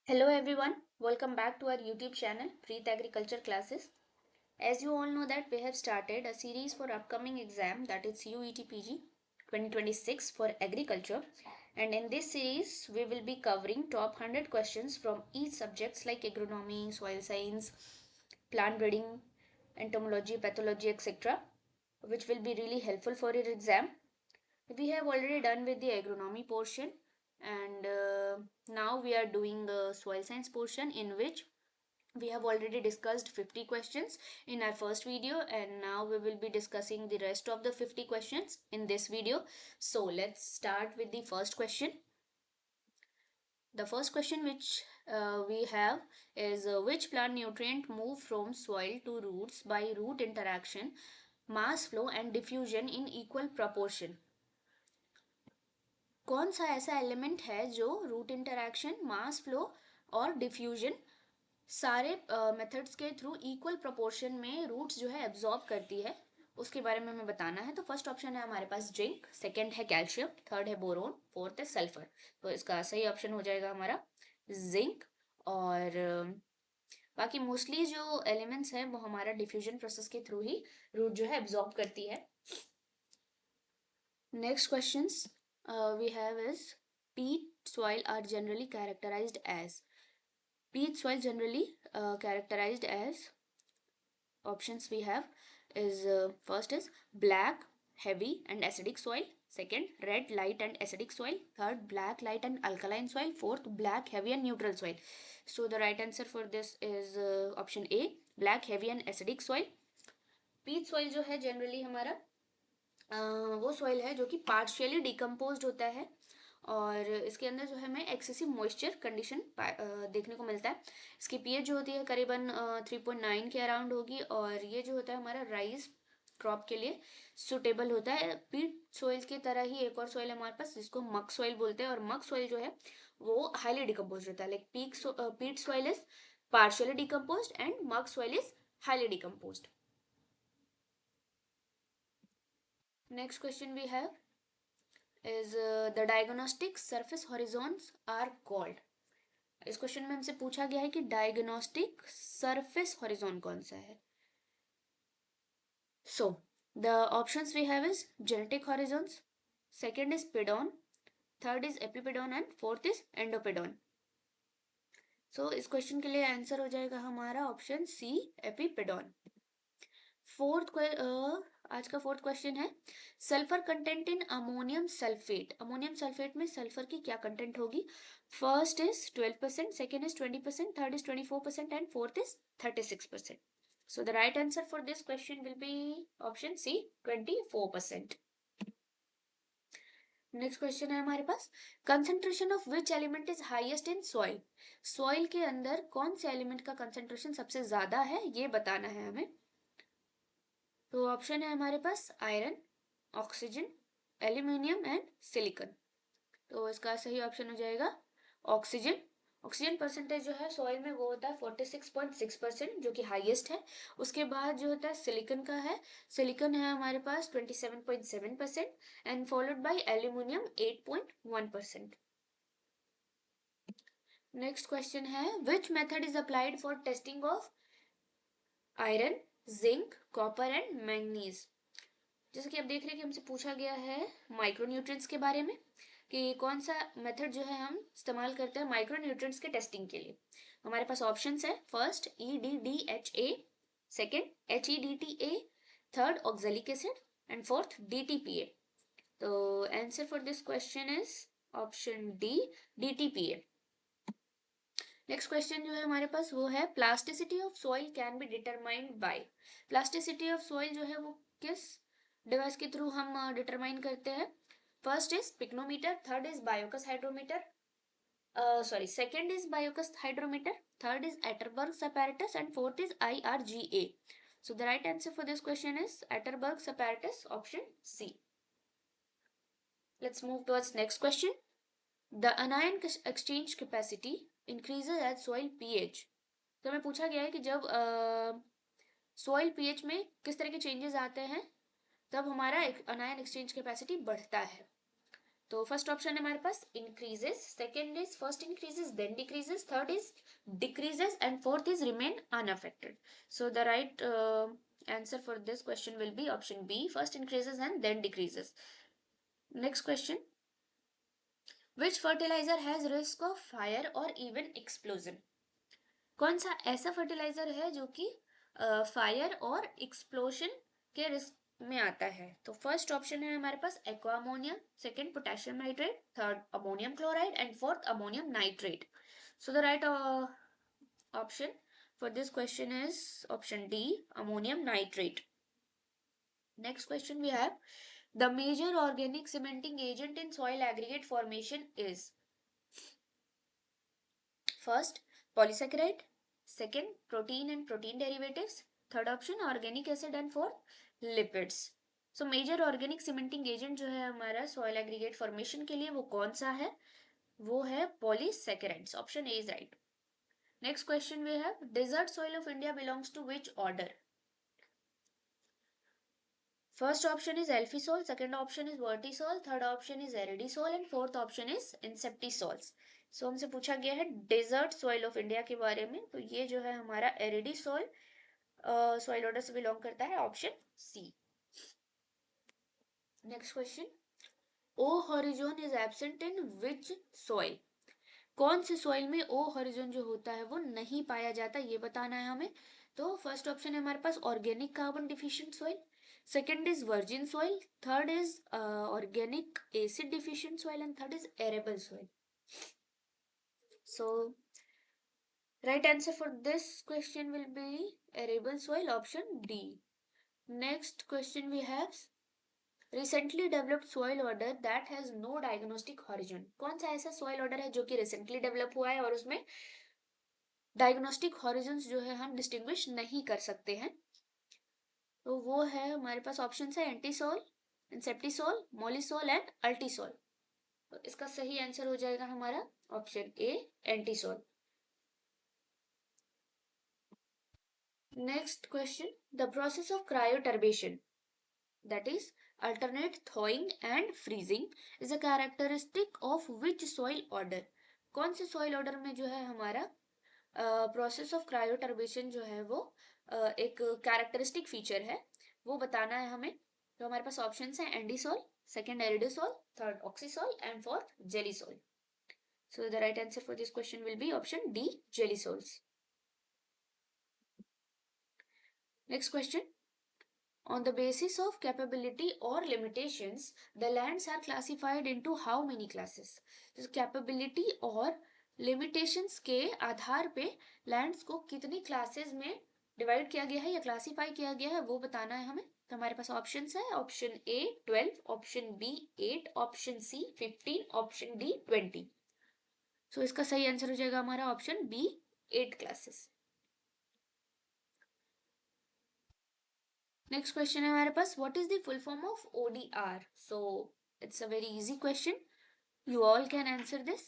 Hello everyone, welcome back to our YouTube channel Preet Agriculture Classes. As you all know that we have started a series for upcoming exam, that is UET-PG 2026 for agriculture, and in this series we will be covering top 100 questions from each subjects like agronomy, soil science, plant breeding, entomology, pathology, etc., which will be really helpful for your exam. We have already done with the agronomy portion, and now we are doing the soil science portion, in which we have already discussed 50 questions in our first video, and now we will be discussing the rest of the 50 questions in this video. So let's start with the first question. The first question which we have is which plant nutrient move from soil to roots by root interaction, mass flow and diffusion in equal proportion? कौन सा ऐसा element है जो root interaction, mass flow और diffusion सारे methods के through equal proportion में roots जो है एब्जॉर्ब करती है, उसके बारे में हमें बताना है। तो फर्स्ट ऑप्शन है हमारे पास जिंक, सेकंड है कैल्शियम, थर्ड है बोरोन, फोर्थ है सल्फर। तो इसका सही ऑप्शन हो जाएगा हमारा जिंक। और बाकी मोस्टली जो एलिमेंट्स हैं वो हमारा डिफ्यूजन प्रोसेस के थ्रू ही रूट जो है एब्जॉर्ब करती है। Next questions we have is peat soil are generally characterized as. Peat soil generally characterized as, options we have is first is black, heavy and acidic soil, second red, light and acidic soil, third black, light and alkaline soil, fourth black, heavy and neutral soil. So the right answer for this is option A, black, heavy and acidic soil. peat soil जो है generally हमारा वो soil है जो कि partially decompose होता है, और इसके अंदर जो है हमें एक्सेसिव मॉइस्चर कंडीशन देखने को मिलता है। इसकी पीएच जो होती है करीबन 3.9 के अराउंड होगी, और ये जो होता है हमारा राइस क्रॉप के लिए सुटेबल होता है। पीट सॉइल की तरह ही एक और सॉइल है हमारे पास जिसको मक सॉइल बोलते हैं, और मक सॉइल जो है वो हाईली डिकम्पोज होता है। Like peat soil is partially decompose and muck soil is highly decompose. Next question we have is the diagnostic surface horizons are called. इस क्वेश्चन में हमसे पूछा गया है कि डायग्नोस्टिक सरफेस हॉरिजॉन कौन सा है। So the options we have is genetic horizons, second is pedon, third is epipedon and fourth is endopedon. So इस क्वेश्चन के लिए आंसर हो जाएगा हमारा ऑप्शन सी, एपिपेडॉन। आज का फोर्थ क्वेश्चन है sulphur content in ammonium sulphate. Ammonium sulphate में सल्फर की क्या कंटेंट होगी? First is 12%, second is 20%, third is 24% and fourth is 36%। So the right answer for this question will be option C, 24%। Next question है हमारे पास concentration of which element is highest in soil. Soil के अंदर कौन से element का concentration सबसे ज्यादा है ये बताना है हमें। तो ऑप्शन है हमारे पास iron, oxygen, aluminium and silicon. तो इसका सही ऑप्शन हो जाएगा ऑक्सीजन। ऑक्सीजन परसेंटेज जो है सॉइल में वो होता है 46.6%, जो कि हाईएस्ट है। उसके बाद जो होता है सिलिकॉन का है, सिलिकॉन है हमारे पास 27.7% and followed by aluminium 8.1%। Next question है which method is applied for testing of iron, zinc, copper and manganese. जैसे कि आप देख रहे हैं कि हमसे पूछा गया है माइक्रोन्यूट्रिएंट्स के बारे में कि कौन सा मेथड जो है हम इस्तेमाल करते हैं माइक्रोन्यूट्रिएंट्स के टेस्टिंग के लिए। हमारे पास ऑप्शंस है first EDDHA, second HEDTA, third oxalic acid and fourth DTPA। तो answer for this question is option D, DTPA। Next question जो है हमारे पास वो है plasticity of soil can be determined by. Plasticity of soil जो है वो किस डिवाइस के थ्रू हम डिटरमाइन करते हैं? First is pycnometer, third is Bouyoucos hydrometer, second is Bouyoucos hydrometer, third is Atterberg's apparatus and fourth is IRGA। So the right answer for this question is Atterberg's apparatus, option C. Let's move towards next question. The anion exchange capacity increases at soil pH. तो हमें पूछा गया है कि जब soil pH में किस तरह के चेंजेस आते हैं तब हमारा अनायन एक्सचेंज कैपेसिटी बढ़ता है। तो फर्स्ट ऑप्शन है हमारे पास increases, second is first increases then decreases, third is decreases, and fourth is remain unaffected. So the right answer for this question will be option B, first increases and then decreases. Next question, which fertilizer has risk of fire or even explosion? कौन सा ऐसा fertiliser है जो कि fire और explosion के risk में आता है? तो फर्स्ट ऑप्शन है हमारे पास aqua ammonia, second potassium nitrate, third ammonium chloride and fourth ammonium nitrate. So the right option for this question is option D, ammonium nitrate. Next question we have, the major organic cementing agent in soil aggregate formation is first polysaccharide, second protein and protein derivatives, third option organic acid and fourth lipids. So major organic cementing agent जो है हमारा soil aggregate formation के लिए वो कौन सा है? वो है polysaccharides. Option A is right. Next question we have, desert soil of India belongs to which order? First option is alphisol, second option is vertisol, third option is aridisol and fourth option is inseptisols. So हमसे पूछा गया है desert soil of India के बारे में, तो ये जो है हमारा एरिडिसोल सॉइल ऑर्डर से बिलोंग करता है, option C. Next question, O horizon is absent in which soil? कौन से सॉइल में ओ हॉरिजोन जो होता है वो नहीं पाया जाता, ये बताना है हमें. तो फर्स्ट ऑप्शन है हमारे पास organic carbon deficient soil, second is virgin soil, third is organic acid deficient soil and third is arable soil. So right answer for this question will be arable soil, option D. Next question we have, recently developed soil order that has no diagnostic horizon. कौन सा ऐसा soil order है जो कि recently develop हुआ है और उसमें डायग्नोस्टिक हॉरिजन्स जो है हम डिस्टिंग्विश नहीं कर सकते हैं? तो वो है हमारे पास ऑप्शन है एंटीसोल, इंसेप्टिसोल, मोलिसोल एंड अल्टीसोल. तो इसका सही आंसर हो जाएगा हमारा option A, entisol. Next question, the process of क्रायोटर्बेशन, that is alternate thawing and freezing, is a characteristic of which soil order? कौन से soil order में जो है हमारा प्रोसेस ऑफ क्रायोटर्बेशन जो है वो एक कैरेक्टरिस्टिक फीचर है, वो बताना है हमें. तो हमारे पास ऑप्शन है andisol, second aridisol, third oxisol and fourth gelisol. So the right answer for this question will be option D, gelisols. Next question, on the basis of capability or limitations, the lands are classified into how many classes? तो capability और limitations के आधार पे lands को कितनी classes में divide किया गया है या क्लासिफाई किया गया है वो बताना है हमें. तो हमारे पास ऑप्शंस है, option A 12, option B 8, option C 15, option D 20. So इसका सही आंसर हो जाएगा हमारा option B, 8 classes. Next question है हमारे पास, what is the full form of ODR? So it's a very easy question, you all can answer this.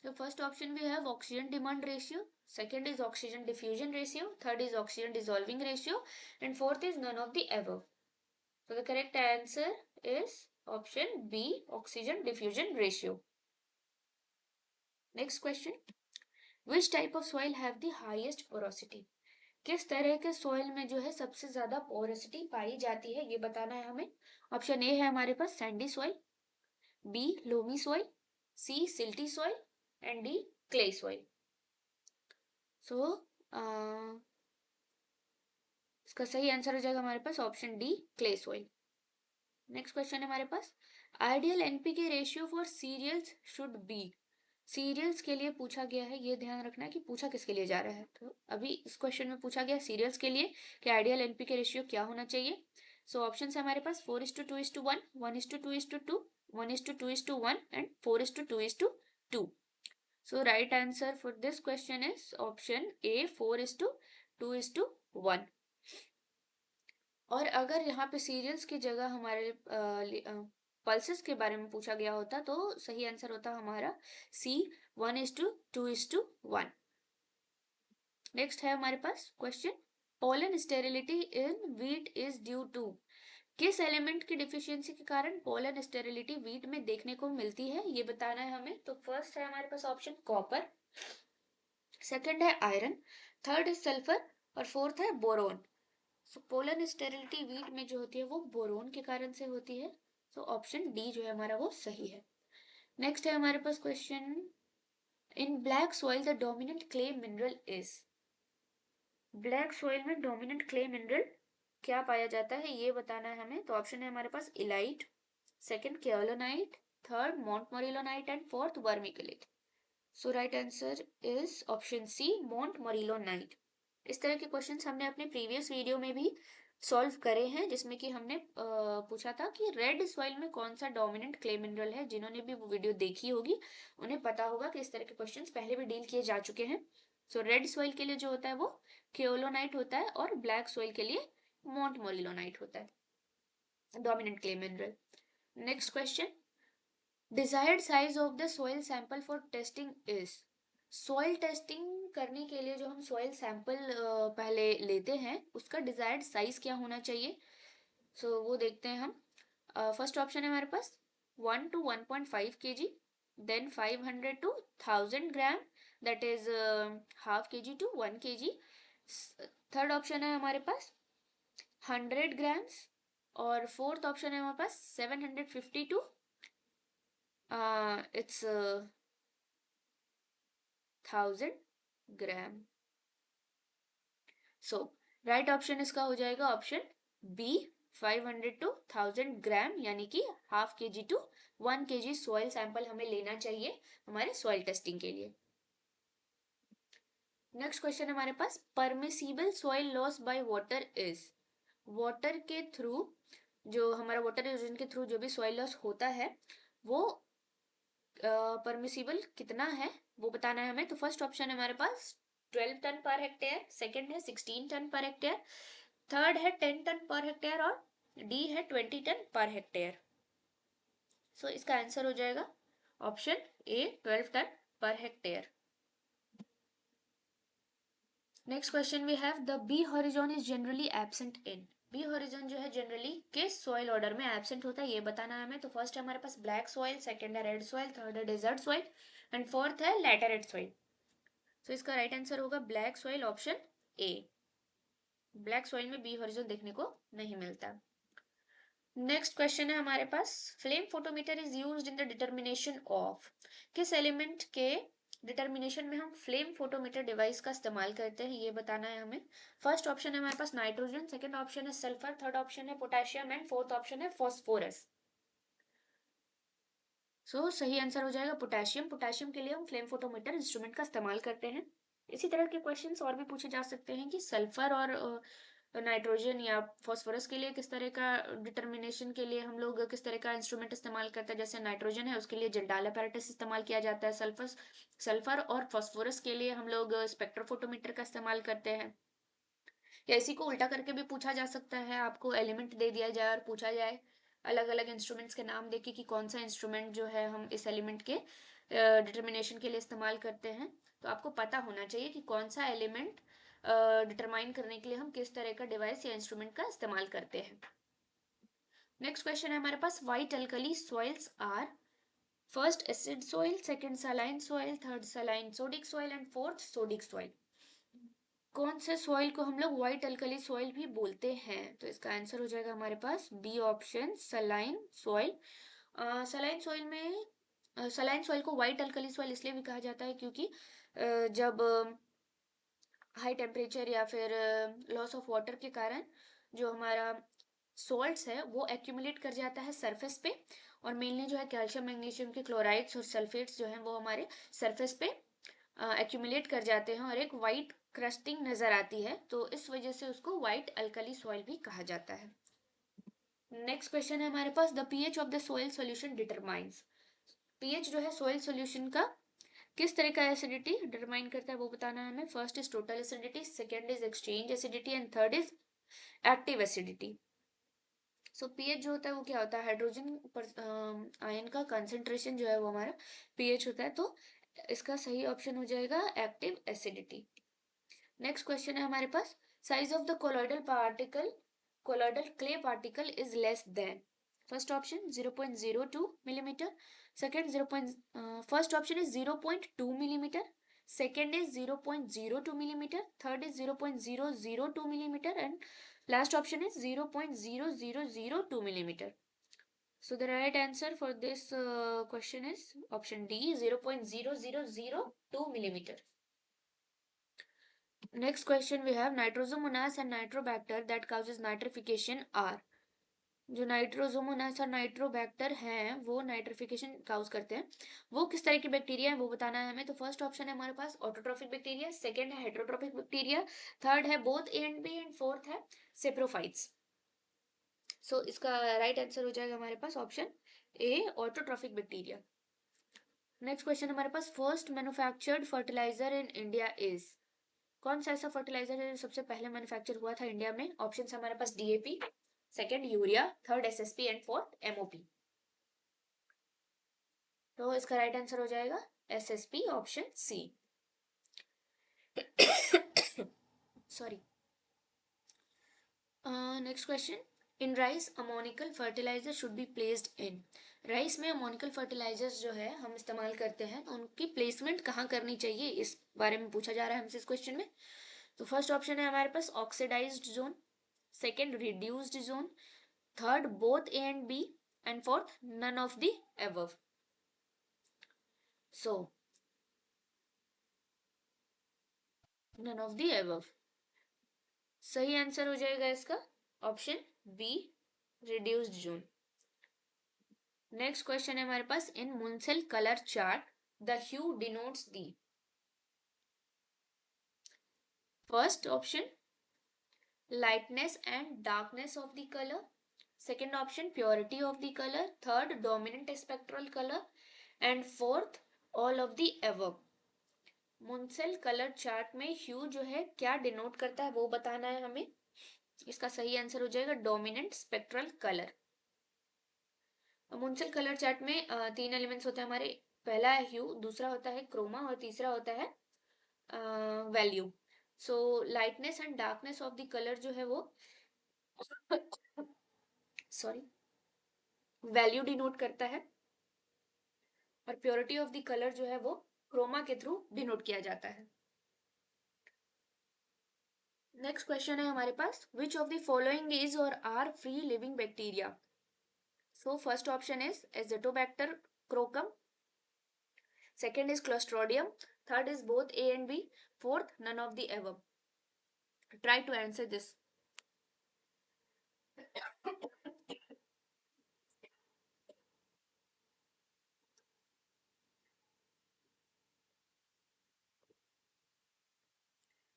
The first option we have oxygen demand ratio, second is oxygen diffusion ratio, third is oxygen dissolving ratio and fourth is none of the above. So the correct answer is option B, oxygen diffusion ratio. Next question, which type of soil have the highest porosity? किस तरह के soil में जो है सबसे ज्यादा porosity पाई जाती है ये बताना है हमें. ऑप्शन ए है हमारे पास sandy soil, B loamy soil, C silty soil and D clay soil. So इसका सही आंसर हो जाएगा हमारे पास option D, clay soil. Next question है हमारे पास, ideal NPK ratio for cereals should be. Cereals के लिए पूछा गया है, ये ध्यान रखना है कि पूछा किसके लिए जा रहा है. तो अभी इस क्वेश्चन में पूछा गया सीरियल्स के लिए कि आइडियल एनपीके रेशियो क्या होना चाहिए. सो ऑप्शन है हमारे पास 4:2:1, 1:2:2, 1:2:1 and 4:2:2. So right answer for this question is option A, 4:2:1. और अगर यहाँ पे सीरियल्स की जगह हमारे पल्सेस के बारे में पूछा गया होता तो सही आंसर होता हमारा सी, 1:2:1. नेक्स्ट है हमारे पास question, pollen sterility in wheat is due to. किस एलिमेंट की डिफिशियंसी के कारण पोलर स्टेरिलिटी वीट में देखने को मिलती है, ये बताना है हमें। तो फर्स्ट है हमारे पास ऑप्शन कॉपर, सेकंड है आयरन, थर्ड है सल्फर और फोर्थ है बोरोन। सो पोलर स्टेरिलिटी वीट में जो होती है वो बोरोन के कारण से होती है। सो ऑप्शन डी जो है हमारा वो सही है। नेक्स्ट है हमारे पास question, in black soil the dominant clay mineral is. Black soil में डोमिनेंट क्ले मिनरल क्या पाया जाता है, ये बताना है हमें। तो ऑप्शन है हमारे पास illite, second kaolinite, third montmorillonite and fourth vermiculite. So right answer is option C, montmorillonite. इस तरह के क्वेश्चंस हमने अपने प्रीवियस वीडियो में भी सॉल्व करे हैं, जिसमें कि हमने पूछा था कि रेड सॉइल में कौन सा डोमिनेंट क्ले मिनरल है। जिन्होंने भी वो वीडियो देखी होगी उन्हें पता होगा कि इस तरह के क्वेश्चंस पहले भी डील किए जा चुके हैं। सो रेड सॉइल के लिए जो होता है वो केओलोनाइट होता है और ब्लैक सॉइल के लिए मोंटमोरिलोनाइट होता है dominant clay mineral. Next question, desired size of the soil sample for testing is. Soil testing करने के लिए जो हम सॉइल सैंपल पहले लेते हैं उसका डिजायर्ड साइज क्या होना चाहिए। सो वो देखते हैं हम। फर्स्ट ऑप्शन है हमारे पास 1 to 1.5 kg, then 500 to 1000 gram, that is half kg to 1 kg। Third option है हमारे पास 100 ग्राम्स और फोर्थ ऑप्शन है हमारे पास 750 to it's 1000 gram. So right option इसका हो जाएगा ऑप्शन बी, 500 to 1000 ग्राम, यानी कि half kg to 1 kg soil sample हमें लेना चाहिए हमारे सॉइल टेस्टिंग के लिए। नेक्स्ट क्वेश्चन हमारे पास, permissible soil loss by water is. Water के थ्रू, जो हमारा वाटर इरोजन के थ्रू जो भी सॉइल लॉस होता है वो परमिसिबल कितना है वो बताना है हमें। तो फर्स्ट ऑप्शन है हमारे पास 12 टन पर हेक्टेयर, सेकंड है 16 टन पर हेक्टेयर, थर्ड है 10 टन पर हेक्टेयर और डी है 20 टन पर हेक्टेयर। सो इसका आंसर हो जाएगा option A, 12 ton per hectare. Next question we have, the B horizon is generally absent in. B horizon जो है generally किस soil order में एब्सेंट होता है ये बताना है हमें। तो फर्स्ट है हमारे पास ब्लैक सॉइल, सेकंड है रेड सॉइल, थर्ड है डेजर्ट सॉइल एंड फोर्थ है लैटेराइट सॉइल। सो इसका राइट आंसर होगा black soil, option A. Black soil में बी हॉरिजॉन देखने को नहीं मिलता। नेक्स्ट क्वेश्चन है हमारे पास, flame photometer is used in the determination of. किस एलिमेंट के डिटर्मिनेशन में हम फ्लेम फोटोमीटर डिवाइस का इस्तेमाल करते हैं ये बताना है हमें। फर्स्ट ऑप्शन है हमारे पास नाइट्रोजन, सेकंड ऑप्शन है सल्फर, थर्ड ऑप्शन है पोटेशियम एंड फोर्थ ऑप्शन है फॉस्फोरस। सो सही आंसर हो जाएगा पोटेशियम। पोटेशियम के लिए हम फ्लेम फोटोमीटर इंस्ट्रूमेंट का इस्तेमाल करते हैं। इसी तरह के क्वेश्चंस और भी पूछे जा सकते हैं कि सल्फर और नाइट्रोजन या फॉस्फोरस के लिए किस तरह का डिटर्मिनेशन के लिए हम लोग किस तरह का इंस्ट्रूमेंट इस्तेमाल करते हैं। जैसे नाइट्रोजन है उसके लिए जंडाल अपैरेटस इस्तेमाल किया जाता है, सल्फर और फॉस्फोरस के लिए हम लोग स्पेक्ट्रोफोटोमीटर का इस्तेमाल करते हैं। या इसी को उल्टा करके भी पूछा जा सकता है, आपको एलिमेंट दे दिया जाए और पूछा जाए अलग अलग इंस्ट्रूमेंट्स के नाम देके कि कौन सा इंस्ट्रूमेंट जो है हम इस एलिमेंट के डिटर्मिनेशन के लिए इस्तेमाल करते हैं। तो आपको पता होना चाहिए कि कौन सा एलिमेंट डिटरमाइन करने के लिए हम किस तरह का डिवाइस या इंस्ट्रूमेंट का इस्तेमाल करते हैं। नेक्स्ट क्वेश्चन है हमारे पास, white alkali soils are. First acid soil, second saline soil, third saline sodic soil and fourth sodic soil. कौन से सॉइल को हम लोग व्हाइट अल्कली सॉइल भी बोलते हैं। तो इसका आंसर हो जाएगा हमारे पास B option, saline soil. Saline soil में सलाइन सॉइल को व्हाइट अल्कली सॉइल इसलिए भी कहा जाता है क्योंकि जब हाई टेम्परेचर या फिर लॉस ऑफ वाटर के कारण जो हमारा सॉल्ट्स है वो एक्यूमुलेट कर जाता है सरफेस पे, और मेनली जो है कैल्शियम मैग्नीशियम के क्लोराइड्स और सल्फेट्स जो हैं वो हमारे सरफेस पे एक्यूमुलेट कर जाते हैं और एक वाइट क्रस्टिंग नजर आती है, तो इस वजह से उसको वाइट अल्कली सॉइल भी कहा जाता है। नेक्स्ट क्वेश्चन है हमारे पास, the pH of the soil solution determines. PH जो है सोइल सॉल्यूशन का किस तरह का एसिडिटी डिटरमाइन करता है वो बताना है हमें। First is total acidity, second is exchange acidity and third is active acidity. So pH जो होता है वो क्या होता है, हाइड्रोजन आयन का कंसेंट्रेशन जो है वो हमारा पीएच होता है। तो इसका सही ऑप्शन हो जाएगा एक्टिव एसिडिटी। नेक्स्ट क्वेश्चन है हमारे पास, size of the colloidal particle colloidal clay particle is less than? First option 0.02 millimeter. First option is 0.2 millimeter. Second is 0.02 millimeter. Third is 0.002 millimeter. And last option is 0.0002 millimeter. So the right answer for this question is option D, 0.0002 millimeter. Next question we have nitrosomonas and nitrobacter that causes nitrification are. जो नाइट्रोजोमोनास और Nitrobacter हैं वो nitrification cause करते हैं. वो किस तरह के बैक्टीरिया है वो बताना है हमें. तो फर्स्ट ऑप्शन है हमारे पास ऑटोट्रॉफिक बैक्टीरिया, सेकंड है हेटरोट्रॉफिक बैक्टीरिया, थर्ड है both A and B and fourth है सेप्रोफाइट्स. सो इसका राइट आंसर हो जाएगा हमारे पास option A, autotrophic bacteria. Next question हमारे पास first manufactured fertiliser in India is. कौन सा ऐसा फर्टिलाइजर है जो सबसे पहले मैन्युफैक्चर हुआ था इंडिया में? ऑप्शन है हमारे पास DAP, second urea, third SSP and fourth MOP. तो इसका राइट आंसर हो जाएगा SSP, option C. Sorry. Next question, in rice ammoniacal fertiliser should be placed in. Rice में अमोनिकल फर्टिलाइजर्स जो है हम इस्तेमाल करते हैं तो उनकी प्लेसमेंट कहाँ करनी चाहिए इस बारे में पूछा जा रहा है हमसे इस क्वेश्चन में. तो फर्स्ट ऑप्शन है हमारे पास oxidised zone, second reduced zone, third both A and B and fourth none of the above. So none of the above. सही आंसर हो जाएगा इसका option B, reduced zone. Next question है हमारे पास in Munsell colour chart the hue denotes the. First option lightness and darkness of the color, second option purity of the color, third dominant spectral color and fourth all of the above. Munsell colour chart में hue जो है क्या denote करता है वो बताना है हमें. इसका सही आंसर हो जाएगा dominant spectral colour. Munsell colour chart में तीन एलिमेंट्स होते हैं हमारे. पहला है ह्यू, दूसरा होता है क्रोमा और तीसरा होता है value. So lightness and darkness of the colour जो है वो सॉरी वैल्यू डिनोट करता है और प्योरिटी ऑफ द कलर जो है वो क्रोमा के थ्रू डिनोट किया जाता है. नेक्स्ट क्वेश्चन है हमारे पास which of the following is और are free living bacteria. So first option is Azotobacter chroococcum, second is Clostridium, third is both A and B, fourth none of the above. Try to answer this.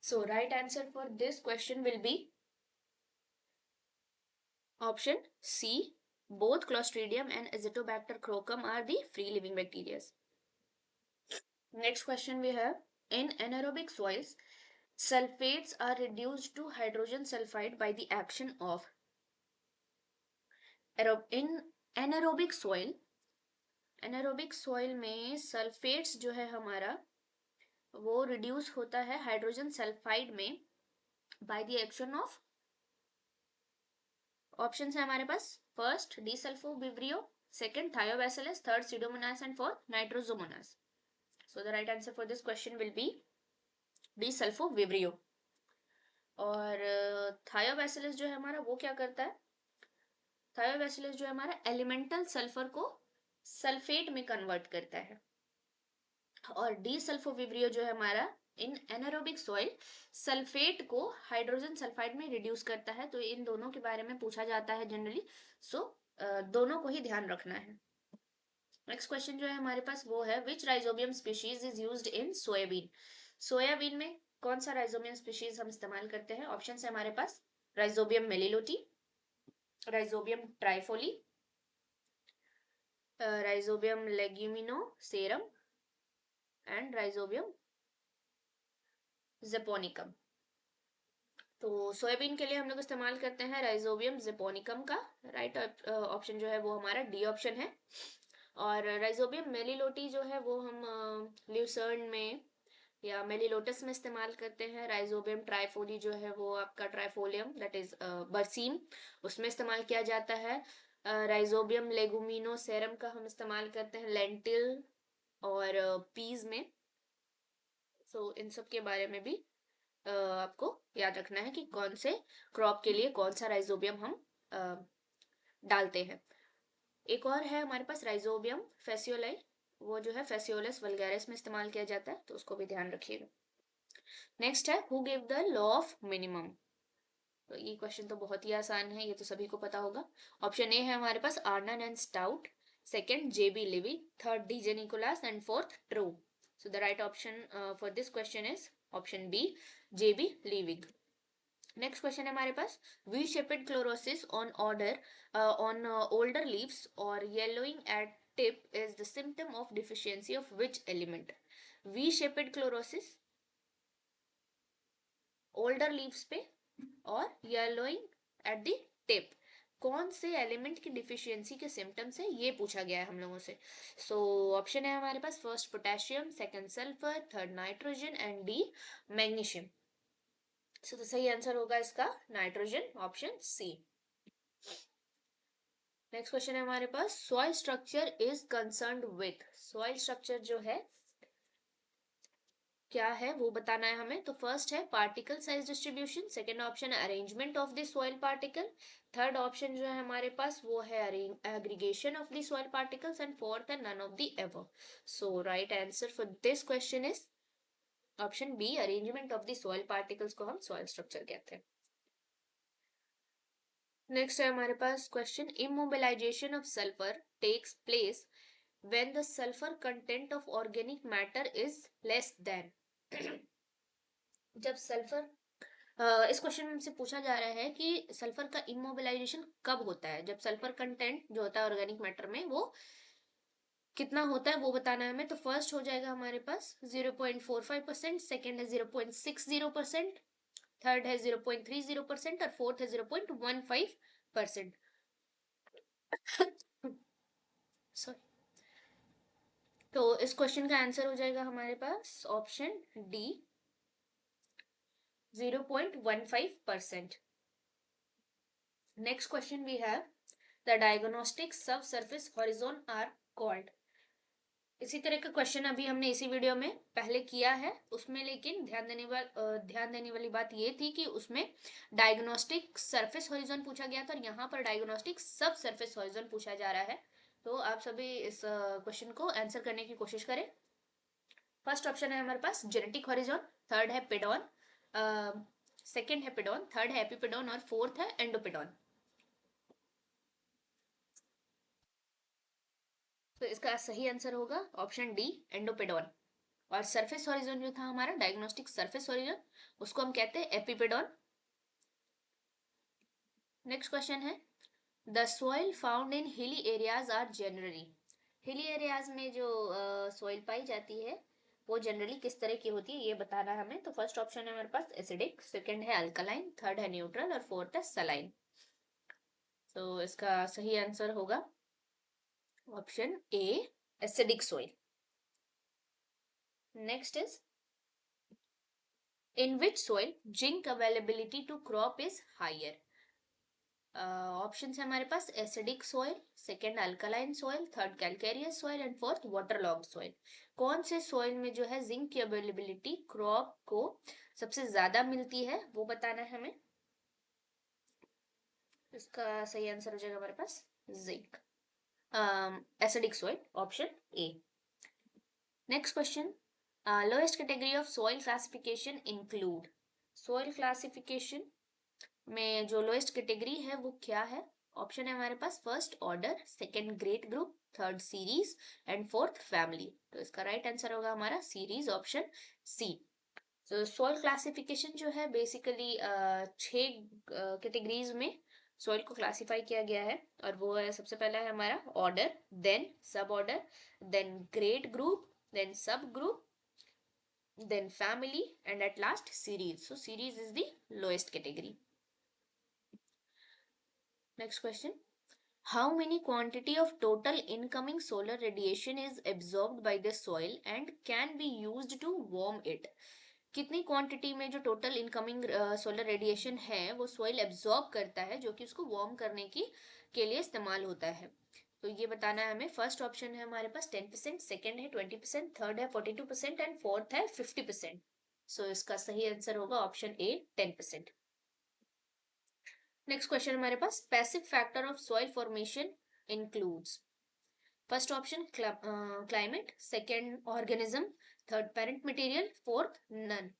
So right answer for this question will be option C. Both Clostridium and Azotobacter crocum are the free living bacteria. Next question we have in anaerobic soils, sulfates are reduced to hydrogen sulfide by the action of. In anaerobic soil में sulphates जो है हमारा वो reduce होता है hydrogen sulphide में by the action of. Option है हमारे पास first Desulfovibrio, second Thiobacillus, third Pseudomonas and fourth Nitrosomonas. So the right answer for this question will be Desulfovibrio. और थायोबैसिलस जो है हमारा वो क्या करता है, थायोबैसिलस जो है हमारा एलिमेंटल सल्फर को सल्फेट में कन्वर्ट करता है. और डिसल्फोविब्रियो जो है हमारा इन एनारोबिक सॉइल सल्फेट को हाइड्रोजन सल्फाइड में रिड्यूस करता है. तो इन दोनों के बारे में पूछा जाता है जनरली. सो दोनों को ही ध्यान रखना है. नेक्स्ट क्वेश्चन जो है हमारे पास वो है which Rhizobium species is used in soybean. Soybean में कौन सा राइजोबियम स्पीशीज हम इस्तेमाल करते हैं? ऑप्शन है हमारे पास Rhizobium meliloti, Rhizobium trifolii, Rhizobium leguminosarum and Rhizobium japonicum. तो सोयाबीन के लिए हम लोग इस्तेमाल करते हैं राइजोबियम जेपोनिकम का. राइट ऑप्शन जो है वो हमारा डी ऑप्शन है. और राइजोबियम मेलिलोटी जो है वो हम ल्यूसर्न में या मेलिलोटस में इस्तेमाल करते हैं। राइजोबियम ट्राइफोली जो है वो आपका ट्राइफोलियम दैट इज बरसीम, उसमें इस्तेमाल किया जाता है। राइजोबियम लेगुमिनोसेरम का हम इस्तेमाल करते हैं लेंटिल और पीज में। सो इन सब के बारे में भी आपको याद रखना है कि कौन से क्रॉप के लिए कौन सा राइजोबियम हम डालते हैं। एक और है हमारे पास राइजोबियम फेसियोलाई, वो जो है फेसियोलस वल्गैरिस में इस्तेमाल किया जाता है, तो उसको भी ध्यान रखिएगा। नेक्स्ट है who give the law of minimum. तो ये क्वेश्चन तो बहुत ही आसान है, ये तो सभी को पता होगा। ऑप्शन ए है हमारे पास Arnon and Stout, second JB Levy, third DJ Nicholas and fourth true. So the right option for this question is option B, JB living. Next question है हमारे पास V shaped chlorosis on order on older leaves और yellowing at tip is the symptom of deficiency of which element. V shaped chlorosis older leaves पे और yellowing at the tip, कौन से element की deficiency के सिम्टम्स है, ये पूछा गया है हम लोगों से। सो ऑप्शन है हमारे पास first potassium, second sulphur, third nitrogen and D magnesium. So तो सही आंसर होगा इसका nitrogen, option C. Next question है हमारे पास soil structure is concerned with. Soil structure जो है क्या है वो बताना है हमें। तो फर्स्ट है particle size distribution, second option है arrangement of the soil particle, third option जो है हमारे पास वो है aggregation of the soil particles and fourth है none of the above. So right answer for this question is option B, arrangement of the soil particles को हम soil structure कहते हैं। नेक्स्ट है हमारे पास question immobilization of sulphur takes place when the sulphur content of organic matter is less than. जब sulphur इस question में हमसे पूछा जा रहा है कि सल्फर का इमोबिलाइजेशन कब होता है, जब सल्फर कंटेंट जो होता है ऑर्गेनिक मैटर में वो कितना होता है वो बताना है हमें। तो फर्स्ट हो जाएगा हमारे पास 0.45%, सेकेंड है 0.60%, थर्ड है 0.30% और फोर्थ है 0.15%। सॉरी। तो इस क्वेश्चन का आंसर हो जाएगा हमारे पास option D, 0.15%। Next question we have the diagnostic sub surface horizon are called. इसी तरह का क्वेश्चन अभी हमने इसी वीडियो में पहले किया है उसमें, लेकिन ध्यान देने वाली बात ये थी कि उसमें डायग्नोस्टिक सरफेस हॉरिजॉन पूछा गया था और यहाँ पर डायग्नोस्टिक सब सरफेस हॉरिजॉन पूछा जा रहा है। तो आप सभी इस क्वेश्चन को आंसर करने की कोशिश करें। फर्स्ट ऑप्शन है हमारे पास जेनेटिक हॉरिजॉन, थर्ड है पेडॉन, सेकेंड है पेडॉन, थर्ड है एपिपेडॉन और फोर्थ है एंडोपेडॉन। तो इसका सही आंसर होगा ऑप्शन डी, एंडोपेडॉन। और सरफेस हॉरिजॉन जो था हमारा डायग्नोस्टिक सरफेस हॉरिजॉन, उसको हम कहते हैं एपिपेडॉन। नेक्स्ट क्वेश्चन है the soil found in hilly areas are generally. Hilly areas में जो सॉइल पाई जाती है वो जनरली किस तरह की होती है ये बताना है हमें। तो फर्स्ट ऑप्शन है हमारे पास एसिडिक, सेकंड है अल्कलाइन, थर्ड है न्यूट्रल और फोर्थ है सलाइन। तो इसका सही आंसर होगा option A, acidic soil. Next is in which soil zinc availability to crop is higher। Option है हमारे पास acidic soil, second alkaline soil, third calcareous soil and fourth waterlogged soil. कौन से सॉइल में जो है जिंक की अवेलेबिलिटी क्रॉप को सबसे ज्यादा मिलती है वो बताना है हमें। इसका सही आंसर हो जाएगा हमारे पास zinc, acidic soil, option A. Next question lowest category of soil classification include. Soil classification में जो लोएस्ट कैटेगरी है वो क्या है। ऑप्शन है हमारे पास first order, second grade group, third series and fourth family. तो इसका राइट आंसर होगा हमारा सीरीज, ऑप्शन सी। तो सॉइल क्लासिफिकेशन जो है बेसिकली 6 कैटेगरीज में सॉइल को क्लासिफाई किया गया है और वो है सबसे पहला है हमारा order, then sub order, then great group, then subgroup, then family and at last series. So series is the lowest category. Next question, How many quantity of total incoming solar radiation is absorbed by the soil and can be used to warm it? कितनी quantity में जो total incoming solar radiation है वो soil absorb करता है जो कि उसको वार्म करने की के लिए इस्तेमाल होता है? तो ये बताना है हमें। फर्स्ट ऑप्शन है हमारे पास 10%, सेकंड है 20%, थर्ड है 42% एंड फोर्थ है 50%। सो इसका सही आंसर होगा ऑप्शन ए 10%। नेक्स्ट क्वेश्चन हमारे पास, passive factor of soil formation includes. First option climate, second organism, third parent material, fourth none.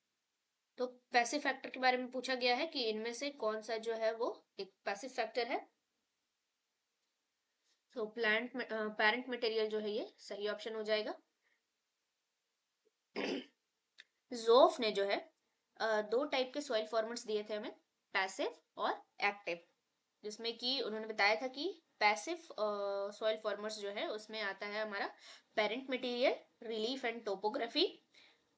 तो पैसिव फैक्टर के बारे में पूछा गया है कि इनमें से कौन सा जो है वो एक पैसिव फैक्टर है। तो प्लांट पेरेंट मटेरियल जो है ये सही ऑप्शन हो जाएगा। जोफ ने जो है दो टाइप के सॉइल फॉर्मेट्स दिए थे हमें, पैसिव और एक्टिव, जिसमें कि उन्होंने बताया था कि पैसिव सॉइल फॉर्मर्स जो है उसमें आता है हमारा parent material, relief and topography,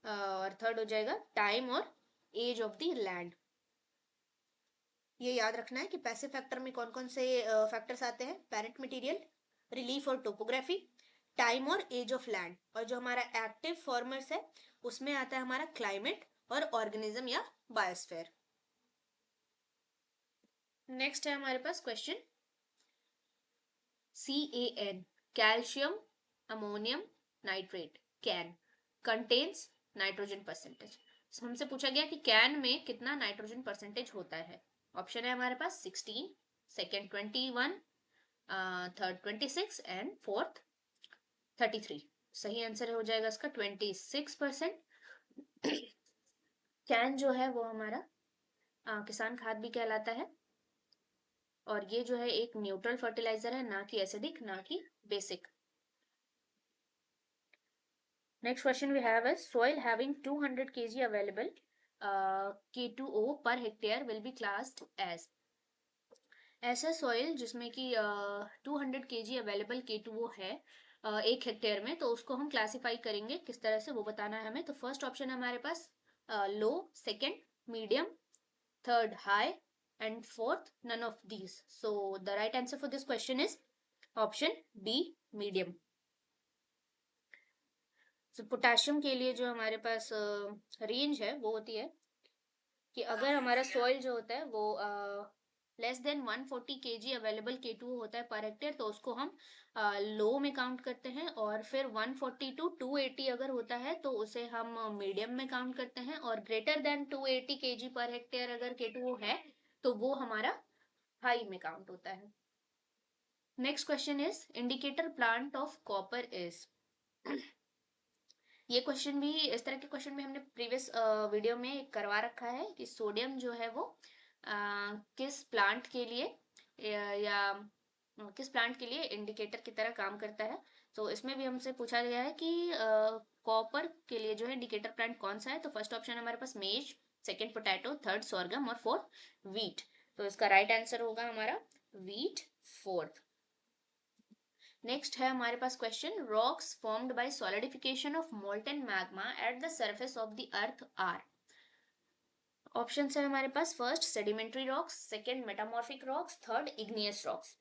और थर्ड हो जाएगा टाइम और एज ऑफ द लैंड। ये याद रखना है कि पैसिव फैक्टर में कौन कौन से फैक्टर्स आते हैं, पेरेंट मटेरियल, रिलीफ और टोपोग्राफी, टाइम और एज ऑफ लैंड। और जो हमारा एक्टिव फॉर्मर्स है उसमें आता है हमारा क्लाइमेट और ऑर्गेनिज्म या बायोस्फीयर। नेक्स्ट है हमारे पास question, CaN, calcium ammonium nitrate, CAN contains nitrogen percentage. हमसे पूछा गया कि कैन में कितना नाइट्रोजन परसेंटेज होता है। ऑप्शन है हमारे पास 16, सेकेंड 21, थर्ड 26 एंड फोर्थ 33। सही आंसर हो जाएगा इसका 26%। कैन जो है वो हमारा किसान खाद भी कहलाता है, और ये जो है एक न्यूट्रल फर्टिलाइजर है, ना कि एसिडिक ना कि basic. Next question we have is, soil having 200 kg available K2O per hectare will be classed as। ऐसा सॉइल जिसमें कि 200 kg अवेलेबल K2O है 1 हेक्टेयर में, तो उसको हम क्लासिफाई करेंगे किस तरह से वो बताना है हमें। तो फर्स्ट ऑप्शन है हमारे पास low, second medium, third high and fourth none of these. So the right answer for this question is option B, medium. तो पोटाशियम के लिए जो हमारे पास रेंज है वो होती है कि अगर हमारा सॉइल जो होता है वो less than 140 kg available K2 होता है पर हेक्टेयर, तो उसको हम लो में काउंट करते हैं। और फिर 140 टू 280 अगर होता है तो उसे हम मीडियम में काउंट करते हैं। और greater than 280 kg per hectare अगर K2 है तो वो हमारा हाई में काउंट होता है। Next question is, indicator plant of copper is. ये क्वेश्चन भी, इस तरह के क्वेश्चन भी हमने प्रीवियस वीडियो में करवा रखा है कि सोडियम जो है वो किस प्लांट के लिए या किस प्लांट के लिए इंडिकेटर की तरह काम करता है। तो इसमें भी हमसे पूछा गया है कि कॉपर के लिए जो है इंडिकेटर प्लांट कौन सा है। तो फर्स्ट ऑप्शन है हमारे पास मेज, सेकंड पोटैटो, थर्ड सोरगम और फोर्थ वीट। तो इसका राइट आंसर होगा हमारा वीट, फोर्थ। नेक्स्ट है हमारे पास question, rocks formed by solidification of molten magma at the surface of the earth are. Option है हमारे पास, first sedimentary rocks, second metamorphic rocks, third igneous rocks.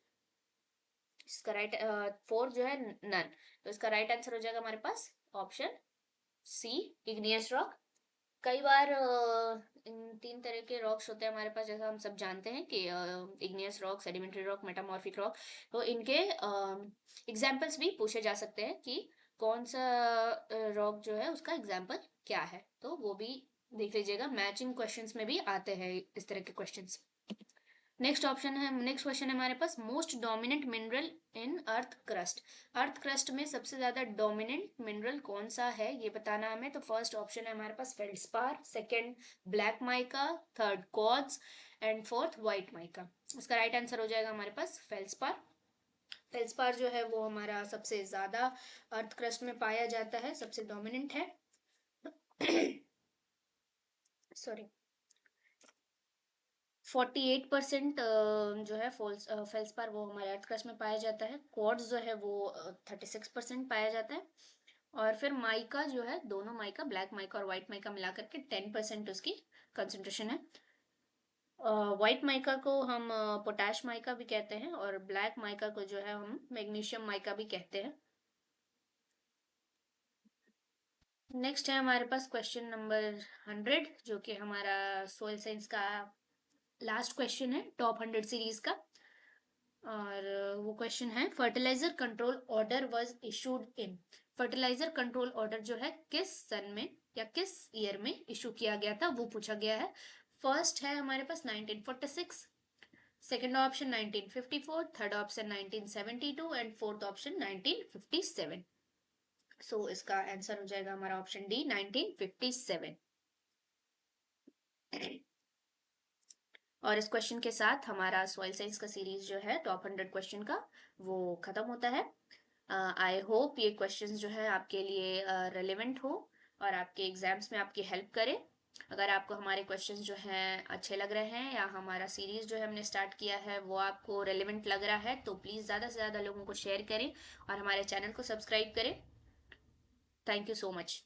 इसका राइट फोर्थ जो है नन। तो इसका राइट आंसर हो जाएगा हमारे पास ऑप्शन सी, इग्नियस रॉक। कई बार इन तीन तरह के रॉक्स होते हैं हमारे पास, जैसा हम सब जानते हैं कि igneous rock, sedimentary rock, metamorphic rock. तो इनके एग्जाम्पल्स भी पूछे जा सकते हैं कि कौन सा रॉक जो है उसका एग्जाम्पल क्या है, तो वो भी देख लीजिएगा। मैचिंग क्वेश्चंस में भी आते हैं इस तरह के क्वेश्चंस। नेक्स्ट क्वेश्चन है हमारे पास, most dominant mineral in earth crust. Earth crust में सबसे ज्यादा डोमिनेंट मिनरल कौन सा है ये बताना हमें। तो फर्स्ट ऑप्शन है हमारे पास feldspar, second black mica, third quartz and fourth white mica. इसका राइट आंसर हो जाएगा हमारे पास फेल्डस्पार। फेल्डस्पार जो है वो हमारा सबसे ज्यादा अर्थ क्रस्ट में पाया जाता है, सबसे डोमिनेंट है। सॉरी, 48% जो है फेल्सपार वो हमारे अर्थ क्रस्ट में पाया जाता है। क्वार्ट्ज जो है वो 36% पाया जाता है। और फिर माइका जो है, दोनों माइका, ब्लैक माइका और व्हाइट माइका मिला करके 10% उसकी कंसेंट्रेशन है। व्हाइट माइका को हम पोटैश माइका भी कहते हैं और ब्लैक माइका को जो है हम मैग्नीशियम माइका भी कहते हैं। नेक्स्ट है हमारे पास क्वेश्चन नंबर 100, जो कि हमारा सोयल साइंस का लास्ट क्वेश्चन है टॉप 100 सीरीज का। और वो क्वेश्चन है, fertiliser control order was issued in. Fertiliser control order जो है किस सन में या किस ईयर में इशू किया गया था, वो पूछा गया है। फर्स्ट है हमारे पास 1946, second option 1954, third option 1972 and fourth option 1957। सो इसका आंसर हो जाएगा हमारा ऑप्शन डी, 1957। और इस क्वेश्चन के साथ हमारा सॉइल साइंस का सीरीज जो है टॉप 100 क्वेश्चन का, वो खत्म होता है। आई होप ये क्वेश्चंस जो है आपके लिए रेलेवेंट हो और आपके एग्जाम्स में आपकी हेल्प करे। अगर आपको हमारे क्वेश्चंस जो हैं अच्छे लग रहे हैं या हमारा सीरीज जो है हमने स्टार्ट किया है वो आपको रेलेवेंट लग रहा है, तो प्लीज़ ज़्यादा से ज़्यादा लोगों को शेयर करें और हमारे चैनल को सब्सक्राइब करें। Thank you so much.